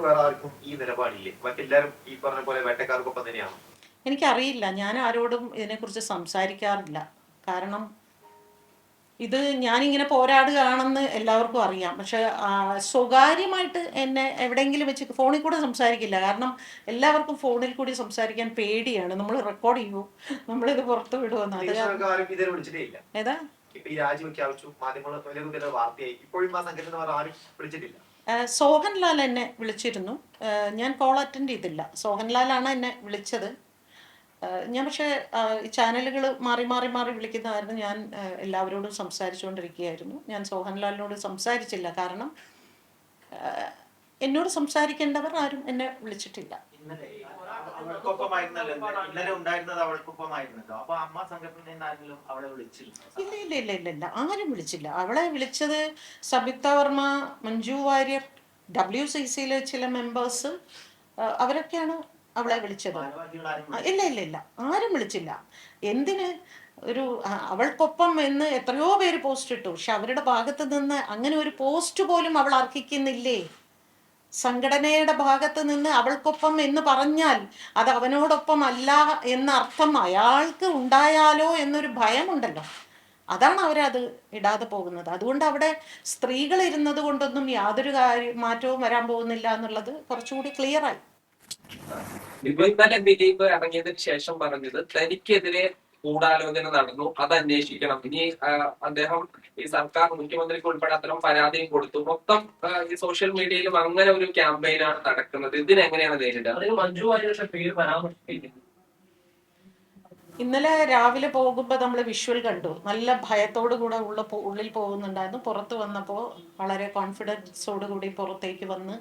വേറെ ആർക്കും ഈ നിലപാടില്ലേ? മറ്റെല്ലാരും ഈ പറഞ്ഞ പോലെ വേട്ടക്കാർക്കൊപ്പം തന്നെയാണ്. എനിക്കറിയില്ല. ഞാൻ ആരോടും ഇതിനെക്കുറിച്ച് സംസാരിക്കാറില്ല. കാരണം ഇത് ഞാനിങ്ങനെ പോരാടുകയാണെന്ന് എല്ലാവർക്കും അറിയാം. പക്ഷെ സ്വകാര്യമായിട്ട് എന്നെ എവിടെയെങ്കിലും വെച്ച് ഫോണിൽ കൂടെ സംസാരിക്കില്ല. കാരണം എല്ലാവർക്കും ഫോണിൽ കൂടി സംസാരിക്കാൻ പേടിയാണ്. നമ്മൾ റെക്കോർഡ് ചെയ്യുമോ, നമ്മളിത് പുറത്തു വിടുമെന്ന്. അത് നിരീക്ഷണമൊക്കെ ആരും ഇതുവരെ വിളിച്ചിട്ടേ ഇല്ല. ഏതാ ഇപ്പൊ ഈ രാജിവെക്കാവശ്യം മാധ്യമങ്ങൾ വലിയ വാർത്തയായി. ഇപ്പോഴും ആ സംഘടന ആരും വിളിച്ചിട്ടില്ല. സോഹൻലാൽ എന്നെ വിളിച്ചിരുന്നു. ഞാൻ കോൾ അറ്റൻഡ് ചെയ്തില്ല. സോഹൻലാലാണ് എന്നെ വിളിച്ചത്. ഞാൻ പക്ഷേ ഈ ചാനലുകൾ മാറി മാറി മാറി വിളിക്കുന്ന ഞാൻ എല്ലാവരോടും സംസാരിച്ചുകൊണ്ടിരിക്കുകയായിരുന്നു. ഞാൻ സോഹൻലാലിനോട് സംസാരിച്ചില്ല. കാരണം എന്നോട് സംസാരിക്കേണ്ടവർ ആരും എന്നെ വിളിച്ചിട്ടില്ല. ഇല്ല ഇല്ല ഇല്ല ഇല്ല ഇല്ല, ആരും വിളിച്ചില്ല. അവളെ വിളിച്ചത് സംയുക്ത വർമ്മ, മഞ്ജു വാര്യർ, WCCയിലെ ചില മെമ്പേഴ്സ്, അവരൊക്കെയാണ് അവളെ വിളിച്ചത്. ഇല്ല ഇല്ല ഇല്ല, ആരും വിളിച്ചില്ല. എന്തിന് ഒരു അവൾക്കൊപ്പം എന്ന് എത്രയോ പേര് പോസ്റ്റ് ഇട്ടു. പക്ഷെ അവരുടെ ഭാഗത്ത് നിന്ന് അങ്ങനെ ഒരു പോസ്റ്റ് പോലും അവൾ അർഹിക്കുന്നില്ലേ? സംഘടനയുടെ ഭാഗത്ത് നിന്ന് അവൾക്കൊപ്പം എന്ന് പറഞ്ഞാൽ അത് അവനോടൊപ്പം അല്ല എന്ന അർത്ഥം അയാൾക്ക് ഉണ്ടായാലോ എന്നൊരു ഭയമുണ്ടല്ലോ. അതാണ് അവരത് ഇടാതെ പോകുന്നത്. അതുകൊണ്ട് അവിടെ സ്ത്രീകൾ ഇരുന്നത് കൊണ്ടൊന്നും യാതൊരു മാറ്റവും വരാൻ പോകുന്നില്ല എന്നുള്ളത് കുറച്ചുകൂടി ക്ലിയറായി. ഇന്നലെ ദിലീപ് ഇറങ്ങിയതിന് ശേഷം പറഞ്ഞത് തനിക്കെതിരെ ഗൂഢാലോചന നടന്നു, അത് അന്വേഷിക്കണം. ഇനി അദ്ദേഹം ഈ സർക്കാർ മുഖ്യമന്ത്രിക്ക് ഉൾപ്പെടെ അത്തരം പരാതിയും കൊടുത്തു. മൊത്തം ഈ സോഷ്യൽ മീഡിയയിലും അങ്ങനെ ഒരു ക്യാമ്പയിനാണ് നടക്കുന്നത്. ഇതിനെങ്ങനെയാണ് നേരിടുക? അതിന് മഞ്ജു വാര്യരുടെ പേര് പരാമർശിക്കുന്നു. ഇന്നലെ രാവിലെ പോകുമ്പോൾ നമ്മൾ വിഷ്വൽ കണ്ടു. നല്ല ഭയത്തോടു കൂടെ ഉള്ളിൽ പോകുന്നുണ്ടായിരുന്നു. പുറത്ത് വന്നപ്പോൾ വളരെ കോൺഫിഡൻസോടു കൂടി പുറത്തേക്ക് വന്ന്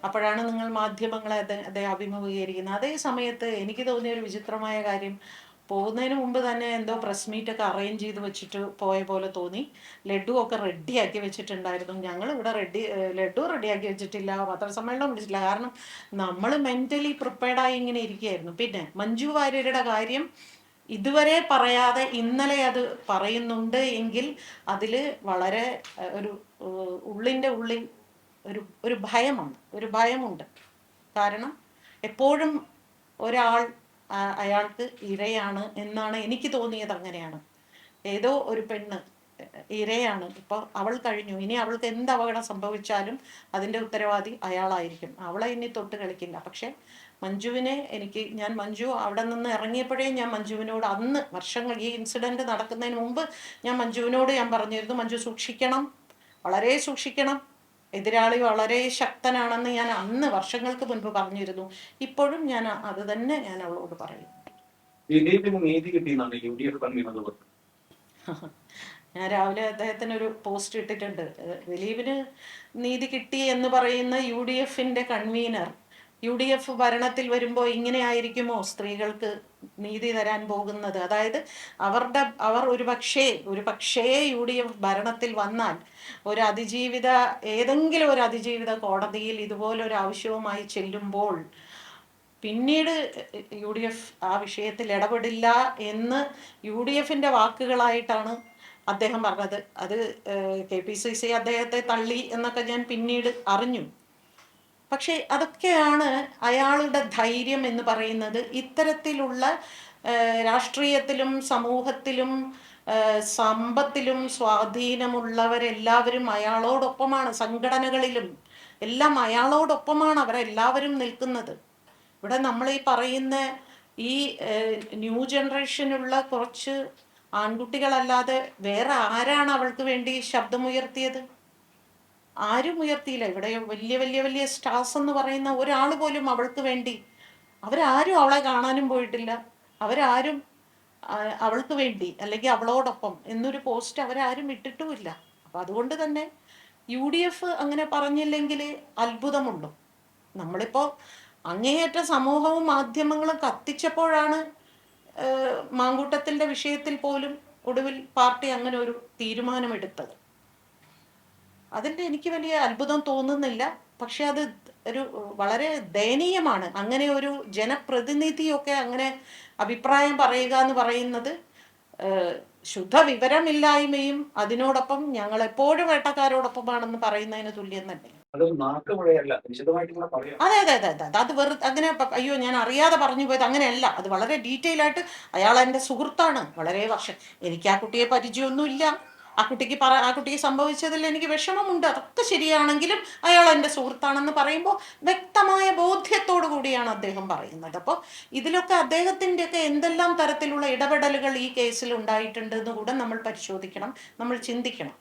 അപ്പോഴാണ് നിങ്ങൾ മാധ്യമങ്ങളെ അദ്ദേഹം അഭിമുഖീകരിക്കുന്നത്. അതേ സമയത്ത് എനിക്ക് തോന്നിയ ഒരു വിചിത്രമായ കാര്യം, പോകുന്നതിന് മുമ്പ് തന്നെ എന്തോ പ്രസ് മീറ്റൊക്കെ അറേഞ്ച് ചെയ്ത് വെച്ചിട്ട് പോയ പോലെ തോന്നി. ലഡു ഒക്കെ റെഡിയാക്കി വെച്ചിട്ടുണ്ടായിരുന്നു. ഞങ്ങൾ ഇവിടെ ലഡു റെഡിയാക്കി വെച്ചിട്ടില്ല, പത്രസമ്മേളനം വിളിച്ചിട്ടില്ല. കാരണം നമ്മൾ മെൻ്റലി പ്രിപ്പയർഡായി ഇങ്ങനെ ഇരിക്കുകയായിരുന്നു. പിന്നെ മഞ്ജു വാര്യരുടെ കാര്യം ഇതുവരെ പറയാതെ ഇന്നലെ അത് പറയുന്നുണ്ട് എങ്കിൽ അതിൽ വളരെ ഒരു ഉള്ളിൻ്റെ ഉള്ളിൽ ഒരു ഭയമാണ്, ഒരു ഭയമുണ്ട്. കാരണം എപ്പോഴും ഒരാൾ അയാൾക്ക് ഇരയാണ് എന്നാണ് എനിക്ക് തോന്നിയത്. അങ്ങനെയാണ്. ഏതോ ഒരു പെണ്ണ് ഇരയാണ്. ഇപ്പോൾ അവൾ കഴിഞ്ഞു. ഇനി അവൾക്ക് എന്ത് അപകടം സംഭവിച്ചാലും അതിൻ്റെ ഉത്തരവാദി അയാളായിരിക്കും. അവളെ ഇനി തൊട്ട് കളിക്കില്ല. പക്ഷെ മഞ്ജുവിനെ ഞാൻ മഞ്ജു അവിടെ നിന്ന് ഇറങ്ങിയപ്പോഴേ ഞാൻ മഞ്ജുവിനോട് അന്ന് വർഷങ്ങൾ ഈ ഇൻസിഡൻറ്റ് നടക്കുന്നതിന് മുമ്പ് ഞാൻ മഞ്ജുവിനോട് പറഞ്ഞിരുന്നു, മഞ്ജു സൂക്ഷിക്കണം, വളരെ സൂക്ഷിക്കണം, എതിരാളി വളരെ ശക്തനാണെന്ന് ഞാൻ അന്ന് വർഷങ്ങൾക്ക് മുൻപ് പറഞ്ഞിരുന്നു. ഇപ്പോഴും ഞാൻ അത് തന്നെ ഞാൻ അവളോട് പറയും. ഞാൻ രാവിലെ അദ്ദേഹത്തിന് ഒരു പോസ്റ്റ് ഇട്ടിട്ടുണ്ട്. ദിലീപിന് നീതി കിട്ടി എന്ന് പറയുന്ന UDFിൻ്റെ കൺവീനർ UDF ഭരണത്തിൽ വരുമ്പോൾ ഇങ്ങനെ ആയിരിക്കുമോ സ്ത്രീകൾക്ക് നീതി തരാൻ പോകുന്നത്? അതായത് അവർ ഒരു പക്ഷേ UDF ഭരണത്തിൽ വന്നാൽ ഏതെങ്കിലും ഒരു അതിജീവിത കോടതിയിൽ ഇതുപോലൊരു ആവശ്യവുമായി ചെല്ലുമ്പോൾ പിന്നീട് UDF ആ വിഷയത്തിൽ ഇടപെടില്ല എന്ന് UDFിൻ്റെ വാക്കുകളായിട്ടാണ് അദ്ദേഹം പറഞ്ഞത്. അത് KPCC അദ്ദേഹത്തെ തള്ളി എന്നൊക്കെ ഞാൻ പിന്നീട് അറിഞ്ഞു. പക്ഷേ അതൊക്കെയാണ് അയാളുടെ ധൈര്യം എന്ന് പറയുന്നത്. ഇത്തരത്തിലുള്ള രാഷ്ട്രീയത്തിലും സമൂഹത്തിലും സമ്പത്തിലും സ്വാധീനമുള്ളവരെല്ലാവരും അയാളോടൊപ്പമാണ്. സംഘടനകളിലും എല്ലാം അയാളോടൊപ്പമാണ് അവരെല്ലാവരും നിൽക്കുന്നത്. ഇവിടെ നമ്മൾ ഈ പറയുന്ന ഈ ന്യൂ ജനറേഷനുള്ള കുറച്ച് ആൺകുട്ടികളല്ലാതെ വേറെ ആരാണ് അവൾക്ക് വേണ്ടി ശബ്ദമുയർത്തിയത്? ആരും ഉയർത്തിയില്ല. ഇവിടെ വലിയ വലിയ വലിയ സ്റ്റാർസ് എന്ന് പറയുന്ന ഒരാൾ പോലും അവൾക്ക് വേണ്ടി, അവരാരും അവളെ കാണാനും പോയിട്ടില്ല. അവരാരും അവൾക്ക് വേണ്ടി അല്ലെങ്കിൽ അവളോടൊപ്പം എന്നൊരു പോസ്റ്റ് അവരാരും ഇട്ടിട്ടുമില്ല. അപ്പം അതുകൊണ്ട് തന്നെ UDF അങ്ങനെ പറഞ്ഞില്ലെങ്കിൽ അത്ഭുതമുള്ളൂ. നമ്മളിപ്പോൾ അങ്ങേയറ്റ സമൂഹവും മാധ്യമങ്ങളും കത്തിച്ചപ്പോഴാണ് മാങ്കൂട്ടത്തിൻ്റെ വിഷയത്തിൽ പോലും ഒടുവിൽ പാർട്ടി അങ്ങനെ ഒരു തീരുമാനമെടുത്തത്. അതിൻ്റെ എനിക്ക് വലിയ അത്ഭുതം തോന്നുന്നില്ല. പക്ഷെ അത് വളരെ ദയനീയമാണ്. അങ്ങനെ ഒരു ജനപ്രതിനിധിയൊക്കെ അങ്ങനെ അഭിപ്രായം പറയുക എന്ന് പറയുന്നത് ശുദ്ധ വിവരമില്ലായ്മയും അതിനോടൊപ്പം ഞങ്ങൾ എപ്പോഴും വേട്ടക്കാരോടൊപ്പമാണെന്ന് പറയുന്നതിന് തുല്യം തന്നെ. അതൊരു നാക്കുമുഴയല്ല, വിശദമായിട്ട് കൂടെ പറയാം. അതെ അതെ അതെ അതെ അത് വെറുതെ അങ്ങനെ അയ്യോ ഞാൻ അറിയാതെ പറഞ്ഞു പോയത് അങ്ങനെയല്ല. അത് വളരെ ഡീറ്റെയിൽ ആയിട്ട് അയാൾ എൻ്റെ സുഹൃത്താണ്. വളരെ വർഷം എനിക്ക് ആ കുട്ടിയെ പരിചയമൊന്നുമില്ല. ആ കുട്ടിക്ക് സംഭവിച്ചതിൽ എനിക്ക് വിഷമമുണ്ട്. അതൊക്കെ ശരിയാണെങ്കിലും അയാൾ എൻ്റെ സുഹൃത്താണെന്ന് പറയുമ്പോൾ വ്യക്തമായ ബോധ്യത്തോടു കൂടിയാണ് അദ്ദേഹം പറയുന്നത്. അപ്പോൾ ഇതിലൊക്കെ അദ്ദേഹത്തിൻ്റെയൊക്കെ എന്തെല്ലാം തരത്തിലുള്ള ഇടപെടലുകൾ ഈ കേസിൽ ഉണ്ടായിട്ടുണ്ട് എന്ന് കൂടെ നമ്മൾ പരിശോധിക്കണം, നമ്മൾ ചിന്തിക്കണം.